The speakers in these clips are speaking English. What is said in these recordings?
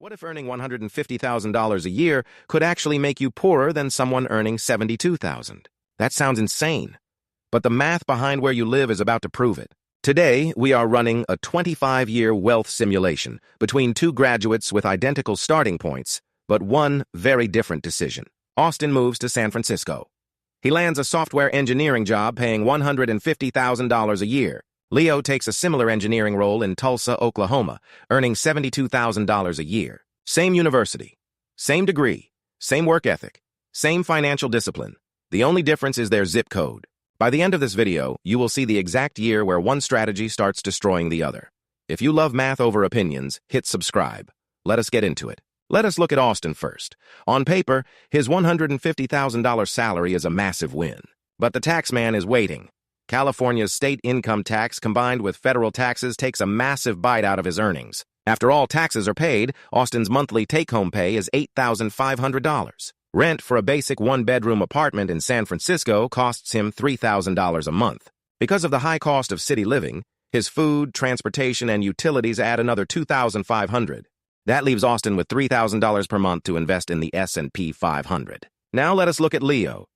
What if earning $150,000 a year could actually make you poorer than someone earning $72,000? That sounds insane. But the math behind where you live is about to prove it. Today, we are running a 25-year wealth simulation between two graduates with identical starting points, but one very different decision. Austin moves to San Francisco. He lands a software engineering job paying $150,000 a year. Leo takes a similar engineering role in Tulsa, Oklahoma, earning $72,000 a year. Same university, same degree, same work ethic, same financial discipline. The only difference is their zip code. By the end of this video, you will see the exact year where one strategy starts destroying the other. If you love math over opinions, hit subscribe. Let us get into it. Let us look at Austin first. On paper, his $150,000 salary is a massive win. But the tax man is waiting. California's state income tax combined with federal taxes takes a massive bite out of his earnings. After all taxes are paid, Austin's monthly take-home pay is $8,500. Rent for a basic one-bedroom apartment in San Francisco costs him $3,000 a month. Because of the high cost of city living, his food, transportation, and utilities add another $2,500. That leaves Austin with $3,000 per month to invest in the S&P 500. Now let us look at Leo.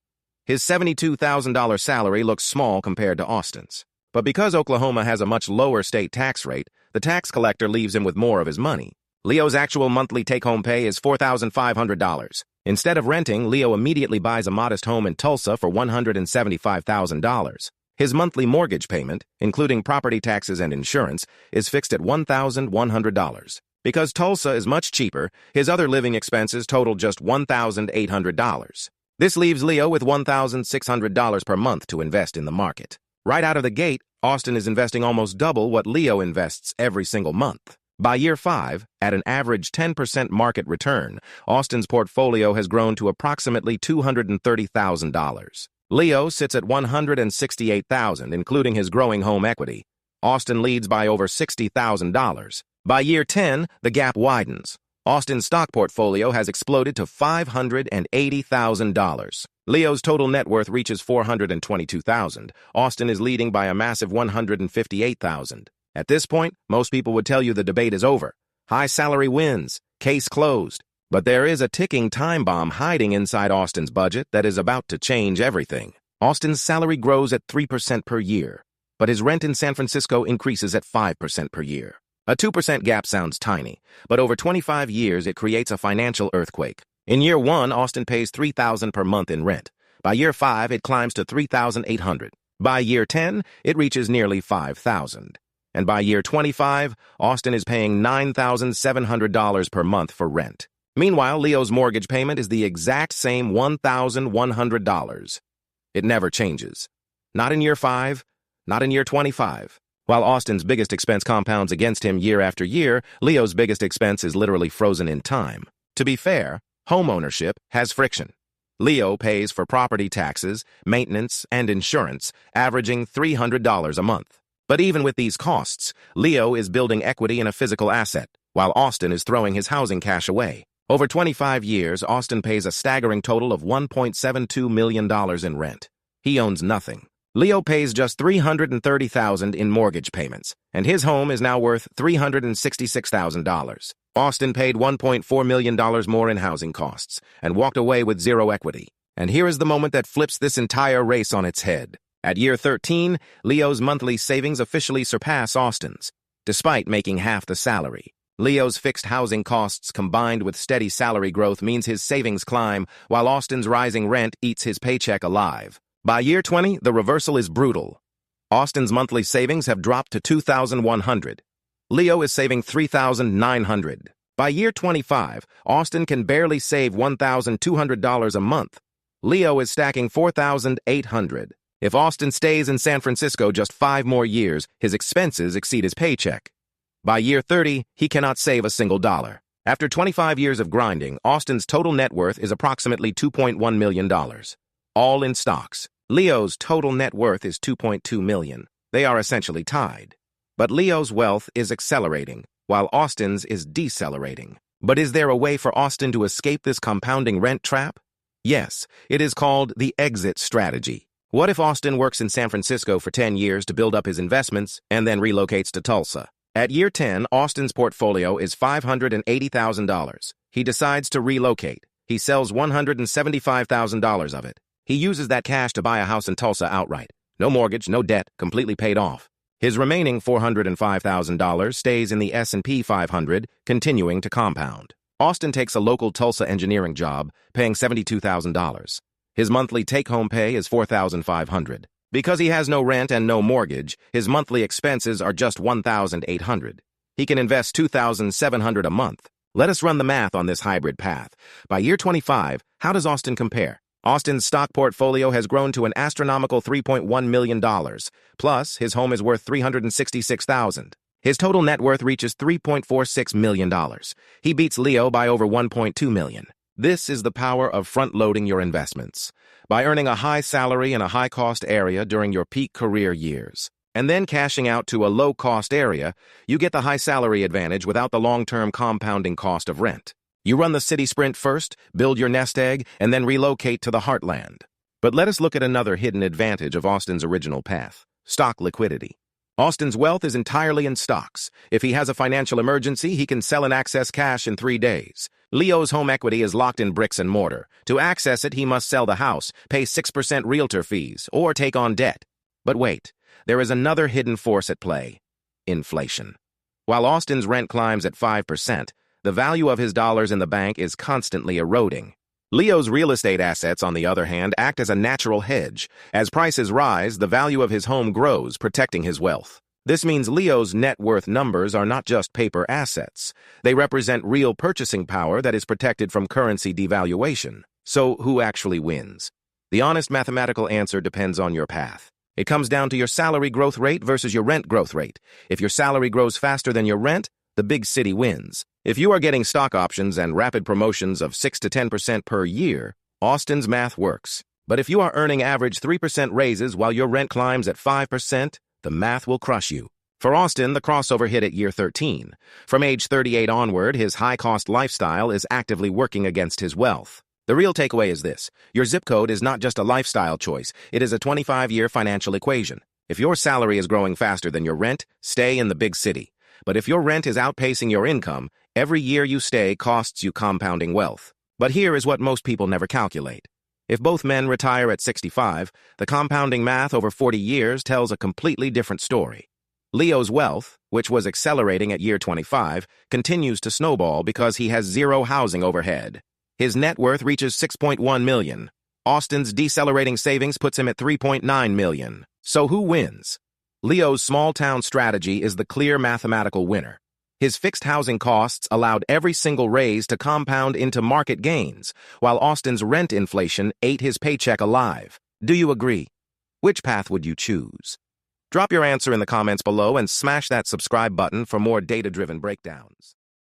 His $72,000 salary looks small compared to Austin's. But because Oklahoma has a much lower state tax rate, the tax collector leaves him with more of his money. Leo's actual monthly take-home pay is $4,500. Instead of renting, Leo immediately buys a modest home in Tulsa for $175,000. His monthly mortgage payment, including property taxes and insurance, is fixed at $1,100. Because Tulsa is much cheaper, his other living expenses total just $1,800. This leaves Leo with $1,600 per month to invest in the market. Right out of the gate, Austin is investing almost double what Leo invests every single month. By year 5, at an average 10% market return, Austin's portfolio has grown to approximately $230,000. Leo sits at $168,000, including his growing home equity. Austin leads by over $60,000. By year 10, the gap widens. Austin's stock portfolio has exploded to $580,000. Leo's total net worth reaches $422,000. Austin is leading by a massive $158,000. At this point, most people would tell you the debate is over. High salary wins. Case closed. But there is a ticking time bomb hiding inside Austin's budget that is about to change everything. Austin's salary grows at 3% per year, but his rent in San Francisco increases at 5% per year. A 2% gap sounds tiny, but over 25 years it creates a financial earthquake. In year 1, Austin pays $3,000 per month in rent. By year 5, it climbs to $3,800. By year 10, it reaches nearly $5,000. And by year 25, Austin is paying $9,700 per month for rent. Meanwhile, Leo's mortgage payment is the exact same $1,100. It never changes. Not in year 5, not in year 25. While Austin's biggest expense compounds against him year after year, Leo's biggest expense is literally frozen in time. To be fair, homeownership has friction. Leo pays for property taxes, maintenance, and insurance, averaging $300 a month. But even with these costs, Leo is building equity in a physical asset, while Austin is throwing his housing cash away. Over 25 years, Austin pays a staggering total of $1.72 million in rent. He owns nothing. Leo pays just $330,000 in mortgage payments, and his home is now worth $366,000. Austin paid $1.4 million more in housing costs and walked away with zero equity. And here is the moment that flips this entire race on its head. At year 13, Leo's monthly savings officially surpass Austin's, despite making half the salary. Leo's fixed housing costs combined with steady salary growth means his savings climb, while Austin's rising rent eats his paycheck alive. By year 20, the reversal is brutal. Austin's monthly savings have dropped to $2,100. Leo is saving $3,900. By year 25, Austin can barely save $1,200 a month. Leo is stacking $4,800. If Austin stays in San Francisco just 5 more years, his expenses exceed his paycheck. By year 30, he cannot save a single dollar. After 25 years of grinding, Austin's total net worth is approximately $2.1 million. All in stocks. Leo's total net worth is $2.2 million. They are essentially tied. But Leo's wealth is accelerating, while Austin's is decelerating. But is there a way for Austin to escape this compounding rent trap? Yes, it is called the exit strategy. What if Austin works in San Francisco for 10 years to build up his investments and then relocates to Tulsa? At year 10, Austin's portfolio is $580,000. He decides to relocate. He sells $175,000 of it. He uses that cash to buy a house in Tulsa outright. No mortgage, no debt, completely paid off. His remaining $405,000 stays in the S&P 500, continuing to compound. Austin takes a local Tulsa engineering job, paying $72,000. His monthly take-home pay is $4,500. Because he has no rent and no mortgage, his monthly expenses are just $1,800. He can invest $2,700 a month. Let us run the math on this hybrid path. By year 25, how does Austin compare? Austin's stock portfolio has grown to an astronomical $3.1 million. Plus, his home is worth $366,000. His total net worth reaches $3.46 million. He beats Leo by over $1.2 million. This is the power of front-loading your investments. By earning a high salary in a high-cost area during your peak career years, and then cashing out to a low-cost area, you get the high salary advantage without the long-term compounding cost of rent. You run the city sprint first, build your nest egg, and then relocate to the heartland. But let us look at another hidden advantage of Austin's original path: stock liquidity. Austin's wealth is entirely in stocks. If he has a financial emergency, he can sell and access cash in 3 days. Leo's home equity is locked in bricks and mortar. To access it, he must sell the house, pay 6% realtor fees, or take on debt. But wait, there is another hidden force at play: inflation. While Austin's rent climbs at 5%, the value of his dollars in the bank is constantly eroding. Leo's real estate assets, on the other hand, act as a natural hedge. As prices rise, the value of his home grows, protecting his wealth. This means Leo's net worth numbers are not just paper assets. They represent real purchasing power that is protected from currency devaluation. So who actually wins? The honest mathematical answer depends on your path. It comes down to your salary growth rate versus your rent growth rate. If your salary grows faster than your rent, the big city wins. If you are getting stock options and rapid promotions of 6 to 10% per year, Austin's math works. But if you are earning average 3% raises while your rent climbs at 5%, the math will crush you. For Austin, the crossover hit at year 13. From age 38 onward, his high-cost lifestyle is actively working against his wealth. The real takeaway is this: your zip code is not just a lifestyle choice, it is a 25-year financial equation. If your salary is growing faster than your rent, stay in the big city. But if your rent is outpacing your income, every year you stay costs you compounding wealth. But here is what most people never calculate. If both men retire at 65, the compounding math over 40 years tells a completely different story. Leo's wealth, which was accelerating at year 25, continues to snowball because he has zero housing overhead. His net worth reaches $6.1 million. Austin's decelerating savings puts him at $3.9 million. So who wins? Leo's small-town strategy is the clear mathematical winner. His fixed housing costs allowed every single raise to compound into market gains, while Austin's rent inflation ate his paycheck alive. Do you agree? Which path would you choose? Drop your answer in the comments below and smash that subscribe button for more data-driven breakdowns.